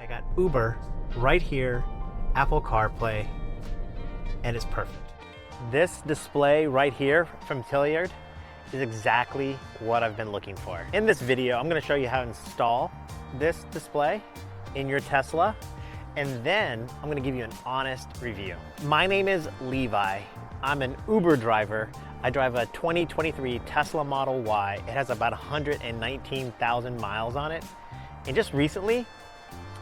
I got Uber right here, Apple CarPlay, and it's perfect. This display right here from Tlyard is exactly what I've been looking for. In this video, I'm going to show you how to install this display in your Tesla, and then I'm going to give you an honest review. My name is Levi. I'm an Uber driver. I drive a 2023 Tesla Model Y. It has about 119,000 miles on it. And just recently,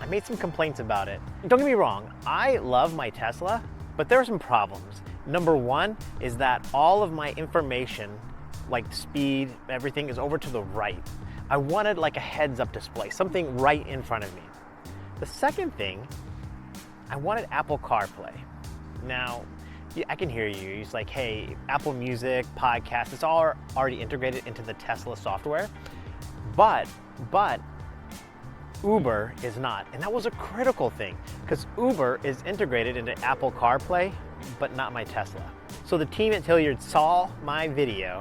I made some complaints about it. Don't get me wrong, I love my Tesla, but there are some problems. Number one is that all of my information, like speed, everything is over to the right. I wanted like a heads-up display, something right in front of me. The second thing, I wanted Apple CarPlay. Now, I can hear you. It's like, hey, Apple Music, podcast, it's all already integrated into the Tesla software. But Uber is not. And that was a critical thing because Uber is integrated into Apple CarPlay, but not my Tesla. So the team at Tlyard saw my video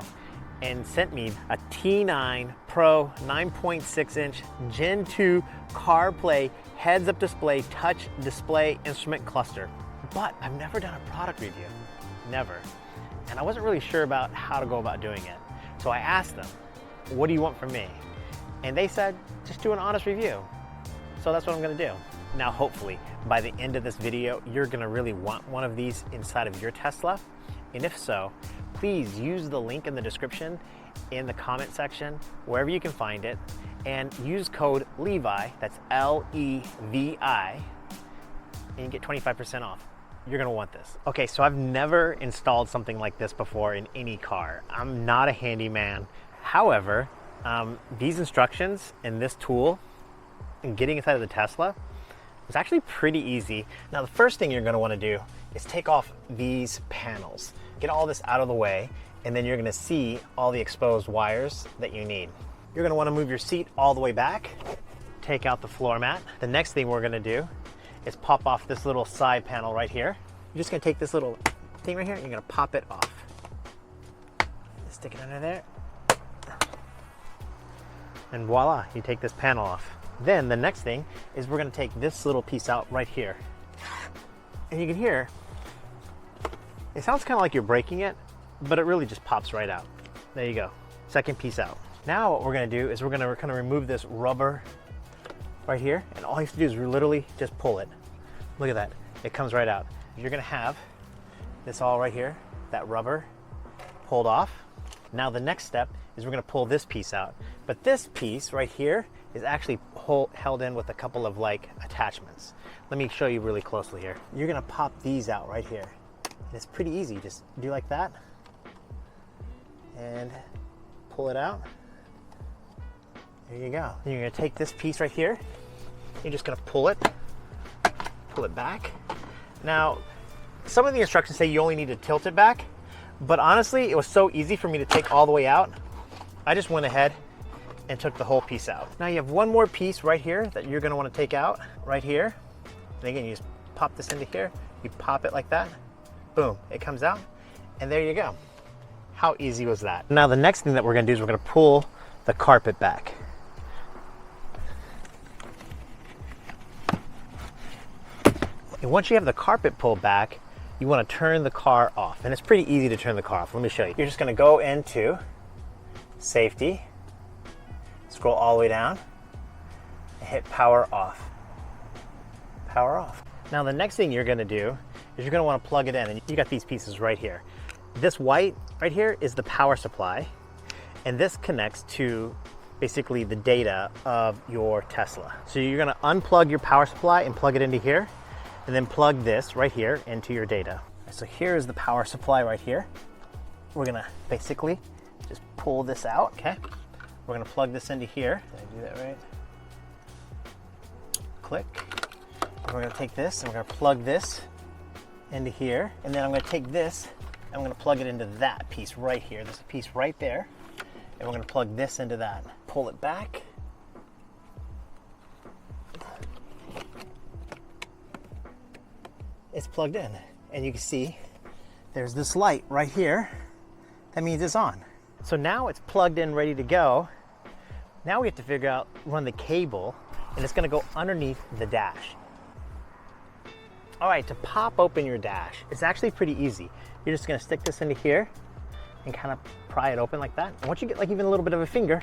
and sent me a T9 Pro 9.6-inch Gen 2 CarPlay heads-up display touch display instrument cluster. But I've never done a product review, never. And I wasn't really sure about how to go about doing it. So I asked them, what do you want from me? And they said, just do an honest review. So that's what I'm gonna do. Now, hopefully, by the end of this video, you're gonna really want one of these inside of your Tesla. And if so, please use the link in the description, in the comment section, wherever you can find it, and use code LEVI, that's L-E-V-I, and you get 25% off. You're gonna want this. Okay, so I've never installed something like this before in any car. I'm not a handyman. However, these instructions and this tool and getting inside of the Tesla was actually pretty easy. Now, the first thing you're gonna wanna do is take off these panels. Get all this out of the way, and then you're gonna see all the exposed wires that you need. You're gonna wanna move your seat all the way back, take out the floor mat. The next thing we're gonna do is pop off this little side panel right here. You're just gonna take this little thing right here and you're gonna pop it off. Stick it under there. And voila, you take this panel off. Then the next thing is we're gonna take this little piece out right here. And you can hear, it sounds kind of like you're breaking it, but it really just pops right out. There you go, second piece out. Now what we're gonna do is we're gonna kind of remove this rubber right here, and all you have to do is literally just pull it. Look at that, it comes right out. You're gonna have this all right here, that rubber pulled off. Now the next step is we're gonna pull this piece out. But this piece right here is actually held in with a couple of like attachments. Let me show you really closely here. You're gonna pop these out right here. And it's pretty easy, just do like that and pull it out. There you go. Then you're gonna take this piece right here. You're just gonna pull it back. Now, some of the instructions say you only need to tilt it back, but honestly, it was so easy for me to take all the way out. I just went ahead and took the whole piece out. Now you have one more piece right here that you're gonna wanna take out right here. And again, you just pop this into here, you pop it like that, boom, it comes out, and there you go. How easy was that? Now the next thing that we're gonna do is we're gonna pull the carpet back. And once you have the carpet pulled back, you want to turn the car off. And it's pretty easy to turn the car off. Let me show you. You're just going to go into safety, scroll all the way down, and hit power off. Power off. Now the next thing you're going to do is you're going to want to plug it in. And you got these pieces right here. This white right here is the power supply. And this connects to basically the data of your Tesla. So you're going to unplug your power supply and plug it into here. And then plug this right here into your data. So here's the power supply right here. We're gonna basically just pull this out, okay? We're gonna plug this into here. Did I do that right? Click. And we're gonna take this and we're gonna plug this into here. And then I'm gonna take this and I'm gonna plug it into that piece right here. There's a piece right there. And we're gonna plug this into that. Pull it back. It's plugged in, and you can see there's this light right here. That means it's on. So now it's plugged in, ready to go. Now we have to figure out, run the cable and it's gonna go underneath the dash. All right, to pop open your dash, it's actually pretty easy. You're just gonna stick this into here and kind of pry it open like that. And once you get like even a little bit of a finger,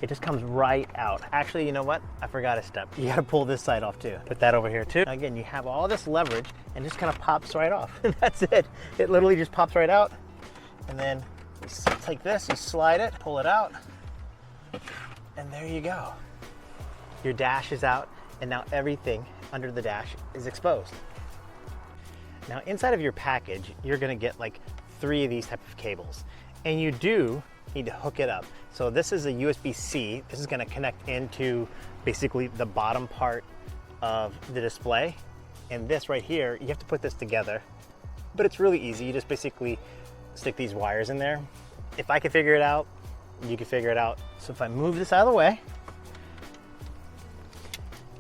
it just comes right out. Actually, you know what? I forgot a step. You gotta pull this side off too. Put that over here too. Again, you have all this leverage and just kind of pops right off. And that's it. It literally just pops right out. And then you take this, you slide it, pull it out, and there you go. Your dash is out, and now everything under the dash is exposed. Now inside of your package, you're gonna get like 3 of these type of cables, and you do need to hook it up. So this is a USB-C. This is gonna connect into basically the bottom part of the display. And this right here, you have to put this together, but it's really easy. You just basically stick these wires in there. If I can figure it out, you can figure it out. So if I move this out of the way,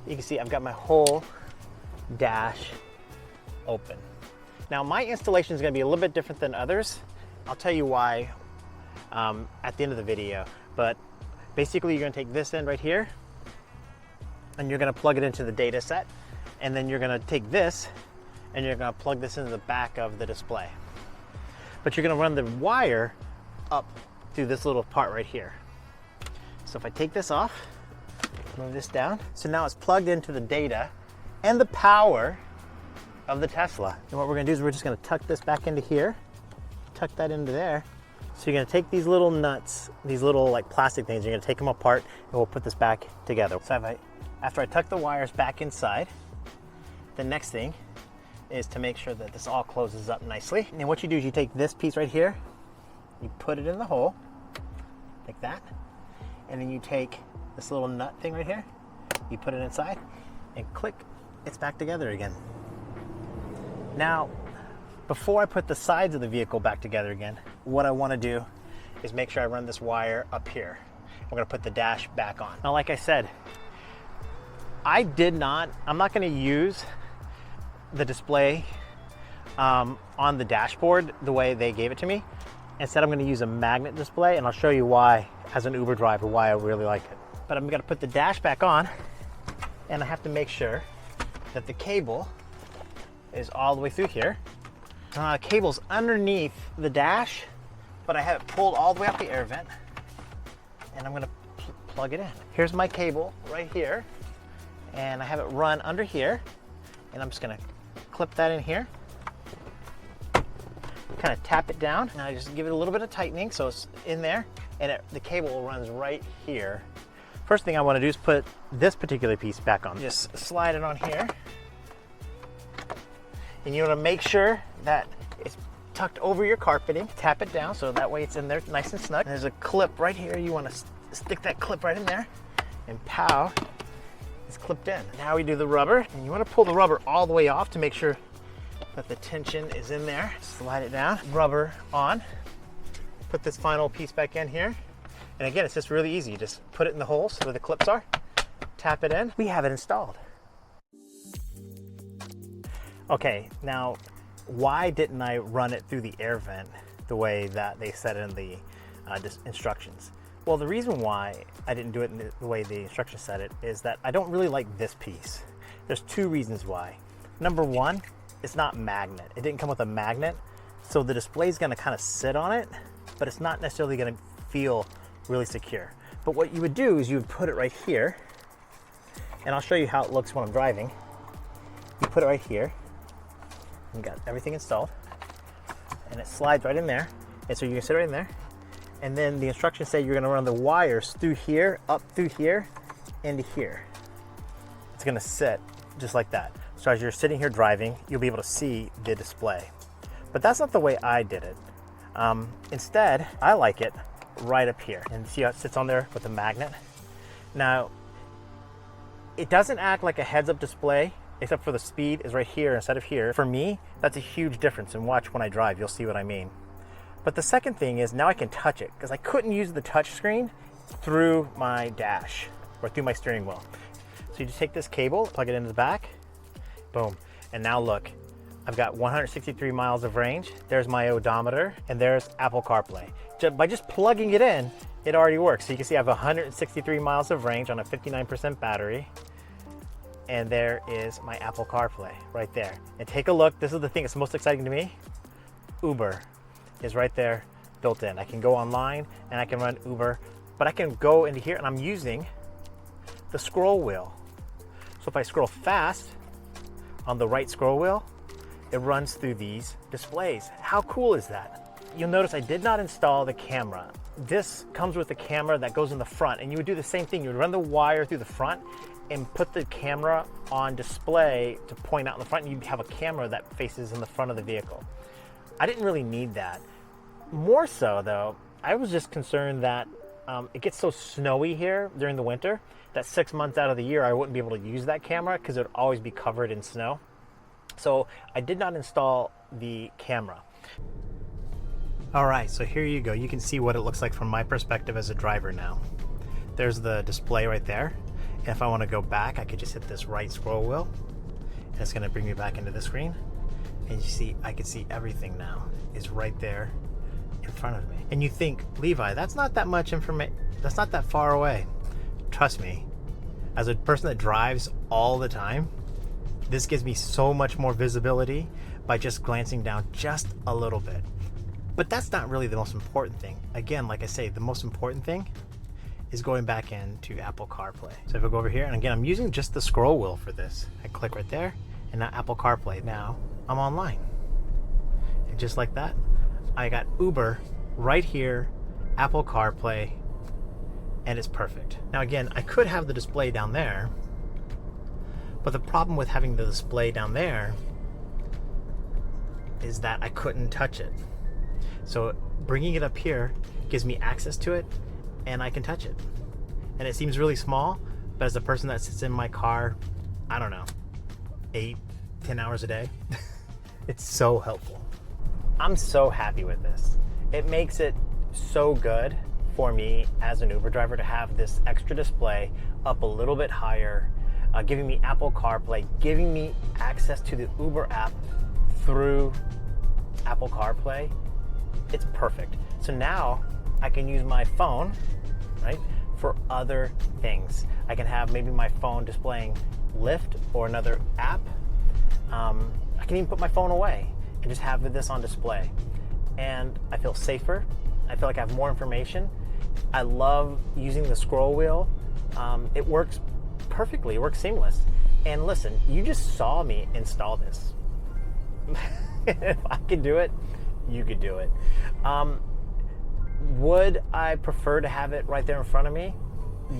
you can see I've got my whole dash open. Now my installation is gonna be a little bit different than others. I'll tell you why at the end of the video, but basically you're gonna take this end right here and you're gonna plug it into the data set, and then you're gonna take this and you're gonna plug this into the back of the display. But you're gonna run the wire up through this little part right here. So if I take this off, move this down, so now it's plugged into the data and the power of the Tesla. And what we're gonna do is we're just gonna tuck this back into here, tuck that into there. So you're gonna take these little nuts, these little like plastic things, you're gonna take them apart, and we'll put this back together. So after I tuck the wires back inside, the next thing is to make sure that this all closes up nicely. And what you do is you take this piece right here, you put it in the hole, like that, and then you take this little nut thing right here, you put it inside, and click, it's back together again. Now, before I put the sides of the vehicle back together again, what I want to do is make sure I run this wire up here. We're going to put the dash back on. Now, like I said, I'm not going to use the display on the dashboard the way they gave it to me. Instead, I'm going to use a magnet display, and I'll show you why, as an Uber driver, why I really like it. But I'm going to put the dash back on, and I have to make sure that the cable is all the way through here. Cable's underneath the dash, but I have it pulled all the way up the air vent, and I'm gonna plug it in. Here's my cable right here, and I have it run under here, and I'm just gonna clip that in here, kind of tap it down, and I just give it a little bit of tightening so it's in there, and the cable runs right here. First thing I want to do is put this particular piece back on. Just slide it on here. And you want to make sure that it's tucked over your carpeting. Tap it down so that way it's in there nice and snug. And there's a clip right here. You want to stick that clip right in there, and pow, it's clipped in. Now we do the rubber, and you want to pull the rubber all the way off to make sure that the tension is in there. Slide it down, rubber on. Put this final piece back in here. And again, it's just really easy. You just put it in the holes where the clips are, tap it in. We have it installed. Okay, now why didn't I run it through the air vent the way that they said in the instructions? Well, the reason why I didn't do it in the way the instructions said it is that I don't really like this piece. There's 2 reasons why. Number 1, it's not magnet. It didn't come with a magnet, so the display is gonna kind of sit on it, but it's not necessarily gonna feel really secure. But what you would do is you would put it right here, and I'll show you how it looks when I'm driving. You put it right here, you got everything installed, and it slides right in there, and so you can sit right in there, and then the instructions say you're going to run the wires through here, up through here, into here. It's going to sit just like that. So as you're sitting here driving, you'll be able to see the display. But that's not the way I did it. Instead, I like it right up here, and see how it sits on there with the magnet. Now, it doesn't act like a heads-up display, except for the speed is right here instead of here. For me, that's a huge difference, and watch when I drive, you'll see what I mean. But the second thing is now I can touch it, because I couldn't use the touch screen through my dash or through my steering wheel. So you just take this cable, plug it into the back, boom, and now look, I've got 163 miles of range. There's my odometer, and there's Apple CarPlay. By just plugging it in, it already works. So you can see I have 163 miles of range on a 59% battery. and there is my Apple CarPlay right there. And take a look, this is the thing that's most exciting to me. Uber is right there built in. I can go online and I can run Uber, but I can go into here and I'm using the scroll wheel. So if I scroll fast on the right scroll wheel, it runs through these displays. How cool is that? You'll notice I did not install the camera. This comes with a camera that goes in the front, and you would do the same thing. You would run the wire through the front and put the camera on display to point out in the front, and you'd have a camera that faces in the front of the vehicle. I didn't really need that. More so though, I was just concerned that it gets so snowy here during the winter that 6 months out of the year I wouldn't be able to use that camera because it would always be covered in snow. So I did not install the camera. All right, so here you go. You can see what it looks like from my perspective as a driver now. There's the display right there. And if I want to go back, I could just hit this right scroll wheel, and it's going to bring me back into the screen. And you see, I can see everything now is right there in front of me. And you think, Levi, that's not that much information. That's not that far away. Trust me, as a person that drives all the time, this gives me so much more visibility by just glancing down just a little bit. But that's not really the most important thing. Again, like I say, the most important thing is going back into Apple CarPlay. So if I go over here, and again, I'm using just the scroll wheel for this. I click right there, and now Apple CarPlay. Now I'm online. And just like that, I got Uber right here, Apple CarPlay, and it's perfect. Now again, I could have the display down there, but the problem with having the display down there is that I couldn't touch it. So bringing it up here gives me access to it, and I can touch it. And it seems really small, but as a person that sits in my car, I don't know, 8-10 hours a day, it's so helpful. I'm so happy with this. It makes it so good for me as an Uber driver to have this extra display up a little bit higher, giving me Apple CarPlay, giving me access to the Uber app through Apple CarPlay. It's perfect. So now I can use my phone, right, for other things. I can have maybe my phone displaying Lyft or another app. I can even put my phone away and just have this on display. And I feel safer. I feel like I have more information. I love using the scroll wheel. It works perfectly. It works seamless. And listen, you just saw me install this. If I could do it, you could do it. Would I prefer to have it right there in front of me?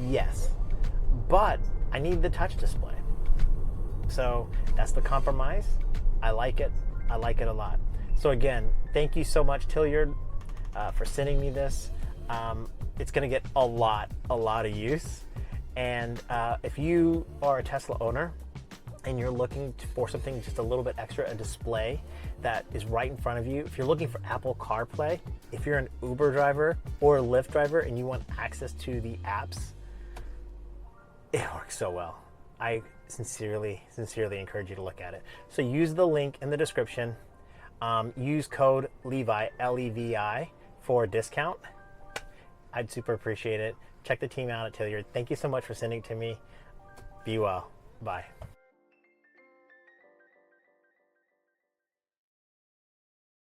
Yes. But I need the touch display. So that's the compromise. I like it. I like it a lot. So again, thank you so much, Tlyard, for sending me this. It's going to get a lot of use. And if you are a Tesla owner and you're looking for something just a little bit extra, a display that is right in front of you, if you're looking for Apple CarPlay, if you're an Uber driver or a Lyft driver and you want access to the apps, it works so well. I sincerely encourage you to look at it. So use the link in the description. Use code Levi, L-E-V-I, for a discount. I'd super appreciate it. Check the team out at Tlyard. Thank you so much for sending it to me. Be well. Bye.